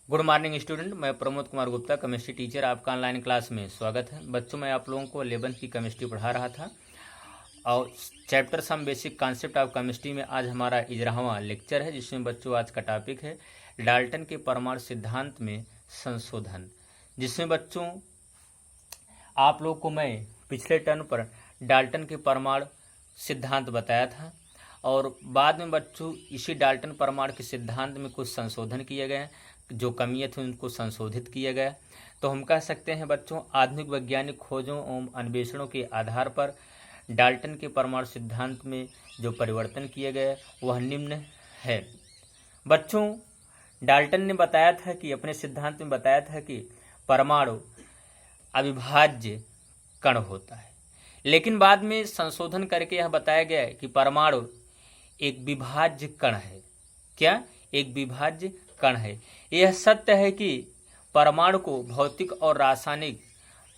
Good morning student, मैं Pramod Kumar Gupta, chemistry teacher. आपका online class में स्वागत है। बच्चों, मैं आप लोगों को 11th की केमिस्ट्री पढ़ा रहा था और chapter some basic concept of chemistry में आज हमारा 11वां लेक्चर है, जिसमें बच्चों आज का टॉपिक है डाल्टन के परमाणु सिद्धांत में संशोधन। जिसमें बच्चों आप लोग को मैं पिछले टर्न पर डाल्टन के परमाणु सिद्धांत बताया था और बाद में बच्चों इसी डाल्टन परमाणु के सिद्धांत में कुछ संशोधन किए गए, जो कमियां थी उनको संशोधित किया गया। तो हम कह सकते हैं बच्चों, आधुनिक वैज्ञानिक खोजों एवं अन्वेषणों के आधार पर डाल्टन के परमाणु सिद्धांत में जो परिवर्तन किए गए वह निम्न है। बच्चों, डाल्टन ने बताया था कि अपने सिद्धांत में बताया था कि परमाणु अविभाज्य कण होता है, लेकिन बाद में संशोधन करके यह बताया गया कि परमाणु एक विभाज्य कण है। क्या? एक विभाज्य कण है। यह सत्य है कि परमाणु को भौतिक और रासायनिक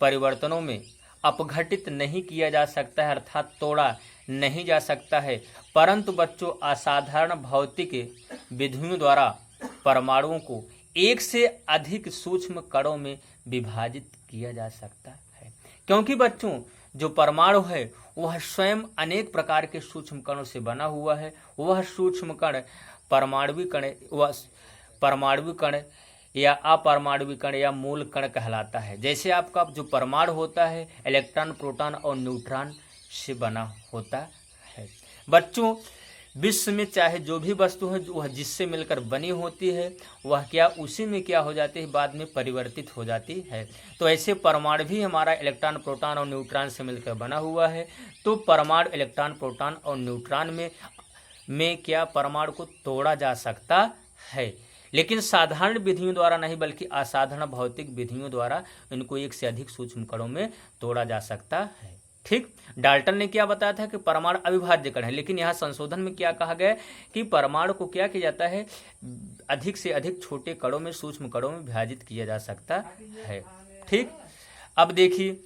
परिवर्तनों में अपघटित नहीं किया जा सकता है, अर्थात तोड़ा नहीं जा सकता है, परंतु बच्चों असाधारण भौतिक विधियों द्वारा परमाणुओं को एक से अधिक सूक्ष्म कणों में विभाजित किया जा सकता है। क्योंकि बच्चों जो परमाणु है वह स्वयं अनेक प्रकार के सूक्ष्म कणों से बना हुआ है। वह सूक्ष्म कण परमाणुविक कण, वह परमाणुविक कण या अपरमाणुविक कण या मूल कण कहलाता है। जैसे आपका जो परमाणु होता है इलेक्ट्रॉन, प्रोटॉन और न्यूट्रॉन से बना होता है। बच्चों, विश्व में चाहे जो भी वस्तु है वह जिससे मिलकर बनी होती है वह क्या उसी में क्या हो जाती है, बाद में परिवर्तित हो जाती है। तो ऐसे परमाणु भी हमारा इलेक्ट्रॉन, प्रोटॉन और न्यूट्रॉन से मिलकर बना हुआ है। तो परमाणु इलेक्ट्रॉन, प्रोटॉन और न्यूट्रॉन में क्या परमाणु को तोड़ा जा सकता है, लेकिन साधारण विधियों द्वारा नहीं बल्कि असाधारण भौतिक विधियों द्वारा इनको एक से अधिक सूक्ष्म कणों में तोड़ा जा सकता है। ठीक, डाल्टन ने क्या बताया था कि परमाणु अविभाज्य कण है, लेकिन यहाँ संशोधन में क्या कहा गया कि परमाणु को क्या किया जाता है, अधिक से अधिक छोटे कणों में, सूक्ष्म कणों में विभाजित किया जा सकता है। ठीक, अब देखिए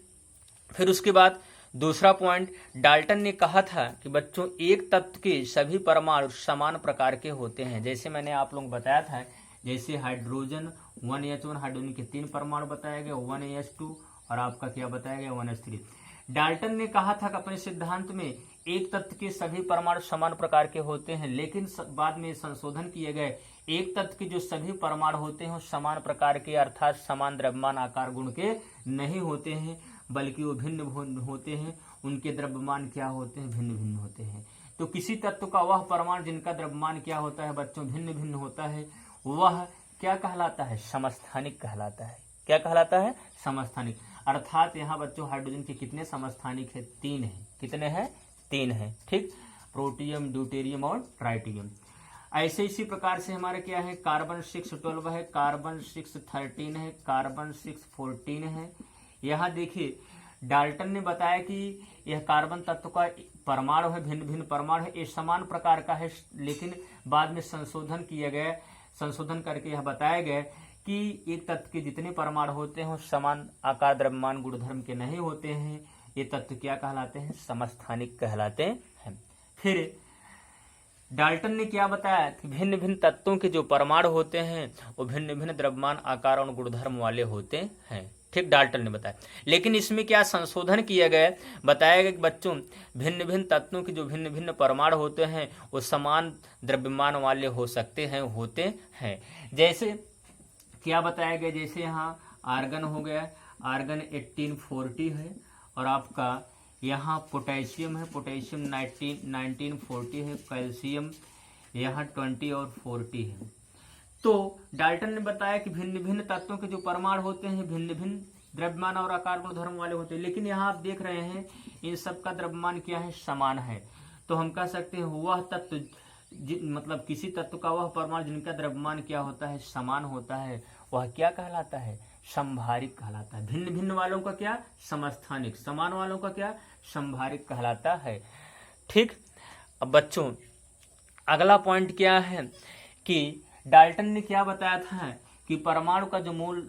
फिर उसके बाद दूसरा पॉइंट, डाल्टन ने कहा था कि बच्चों एक तत्व के सभी परमाणु समान प्रकार के होते हैं। जैसे मैंने आप लोगों को बताया था, जैसे हाइड्रोजन 1H1, हाइड्रोजन के 3 परमाणु बताया गया, 1H2 और आपका क्या बताया गया 1H3। डाल्टन ने कहा था कि अपने सिद्धांत में एक तत्व के सभी परमाणु समान प्रकार के होते हैं, लेकिन बाद में संशोधन किए गए, एक तत्व के जो सभी परमाणु होते हैं समान प्रकार के, अर्थात समान द्रव्यमान, आकार, गुण के नहीं होते हैं, बल्कि वो भिन्न भिन्न होते हैं। उनके द्रव्यमान क्या होते हैं, भिन्न भिन्न होते हैं। तो किसी तत्व का वह परमाणु जिनका द्रव्यमान क्या होता है बच्चों, भिन्न भिन्न होता है, वह क्या कहलाता है, समस्थानिक कहलाता है। क्या कहलाता है, समस्थानिक। अर्थात यहाँ बच्चों हाइड्रोजन के कितने समस्थानिक है, 3 है। कितने हैं, 3 है। ठीक, प्रोटियम, ड्यूटेरियम और ट्राइटियम। ऐसे इसी प्रकार से हमारे क्या है, कार्बन 612 है, कार्बन 613 है, कार्बन 614 है। यहाँ देखिए डाल्टन ने बताया कि यह कार्बन तत्व का परमाणु है, भिन्न भिन्न परमाणु है, ये समान प्रकार का है, लेकिन बाद में संशोधन किया गया, संशोधन करके यह बताया गया कि एक तत्व के जितने परमाणु होते हैं समान आकार, द्रव्यमान, गुणधर्म के नहीं होते हैं। ये तत्व क्या कहलाते हैं, समस्थानिक कहलाते हैं। फिर डाल्टन ने क्या बताया कि भिन्न भिन्न तत्वों के जो परमाणु होते हैं वो भिन्न भिन्न द्रव्यमान, आकार और गुणधर्म वाले होते हैं। ठीक, डाल्टन ने बताया, लेकिन इसमें क्या संशोधन किया गया, बताया गया कि बच्चों भिन्न भिन्न तत्वों के जो भिन्न भिन्न परमाणु होते हैं वो समान द्रव्यमान वाले हो सकते हैं, होते हैं। जैसे क्या बताया गया, जैसे यहाँ आर्गन हो गया, आर्गन 1840 है, और आपका यहाँ पोटेशियम है, पोटेशियम 1940 है, कैल्शियम यहाँ 20 और 40 है। तो डाल्टन ने बताया कि भिन्न भिन्न तत्वों के जो परमाणु होते हैं भिन्न भिन्न द्रव्यमान और आकार गुणधर्म वाले होते हैं, लेकिन यहाँ आप देख रहे हैं इन सब का द्रव्यमान क्या है, समान है। तो हम कह सकते हैं वह तत्व मतलब किसी तत्व का वह परमाणु जिनका द्रव्यमान क्या होता है, समान होता है, वह क्या कहलाता है, संभारिक कहलाता है। भिन्न भिन्न वालों का क्या, समस्थानिक, समान वालों का क्या, संभारिक कहलाता है। ठीक, अब बच्चों अगला पॉइंट क्या है कि डाल्टन ने क्या बताया था कि परमाणु का जो मूल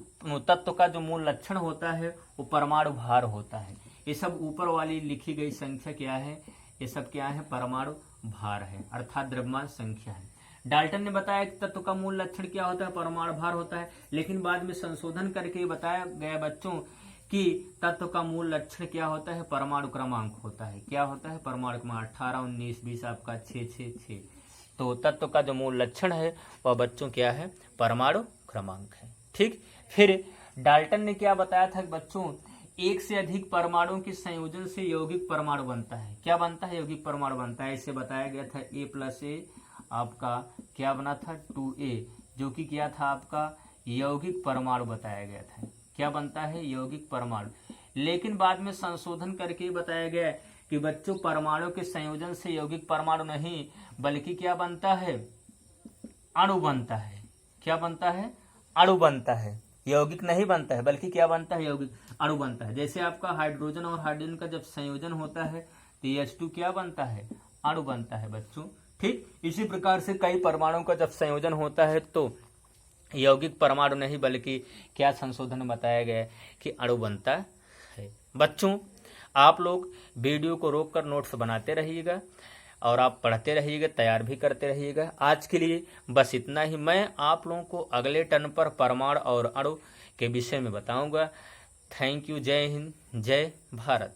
तत्व का जो मूल लक्षण होता है वो परमाणु भार होता है। ये सब ऊपर वाली लिखी गई संख्या क्या है, ये सब क्या है, परमाणु भार है, अर्थात द्रव्यमान संख्या है। डाल्टन ने बताया कि तत्व का मूल लक्षण क्या होता है, परमाणु भार होता है, लेकिन बाद में संशोधन करके बताया गया बच्चों कि तत्व का मूल लक्षण क्या होता है, परमाणु क्रमांक होता है। क्या होता है, परमाणु क्रमांक। 18, 19, 20 आपका 6, 6, 6। तो तत्व का जो मूल लक्षण है वह बच्चों क्या है, परमाणु क्रमांक है। ठीक। फिर डाल्टन ने क्या बताया था बच्चों, एक से अधिक परमाणुओं के संयोजन से यौगिक परमाणु बनता है। क्या बनता है, यौगिक परमाणु बनता है। इसे बताया गया था A+A आपका क्या बना था, 2A, जो कि क्या था आपका यौगिक परमाणु बताया गया था। क्या बनता है, यौगिक परमाणु। लेकिन बाद में संशोधन करके बताया गया कि बच्चों परमाणु के संयोजन से यौगिक परमाणु नहीं बल्कि क्या बनता है, अणु बनता है। क्या बनता है, अणु बनता है, यौगिक नहीं बनता है बल्कि क्या बनता है, यौगिक अणु बनता है। जैसे आपका हाइड्रोजन और हाइड्रोजन का जब संयोजन होता है तो H2 क्या बनता है, अणु बनता है बच्चों। ठीक। इसी प्रकार से कई परमाणुओं का जब संयोजन होता है तो यौगिक परमाणु नहीं बल्कि क्या संशोधन बताया गया कि अणु बनता है। बच्चों आप लोग वीडियो को रोककर नोट्स बनाते रहिएगा और आप पढ़ते रहिएगा, तैयार भी करते रहिएगा। आज के लिए बस इतना ही। मैं आप लोगों को अगले टर्न पर परमाणु और अणु के विषय में बताऊंगा। Thank you. जय हिंद, जय भारत।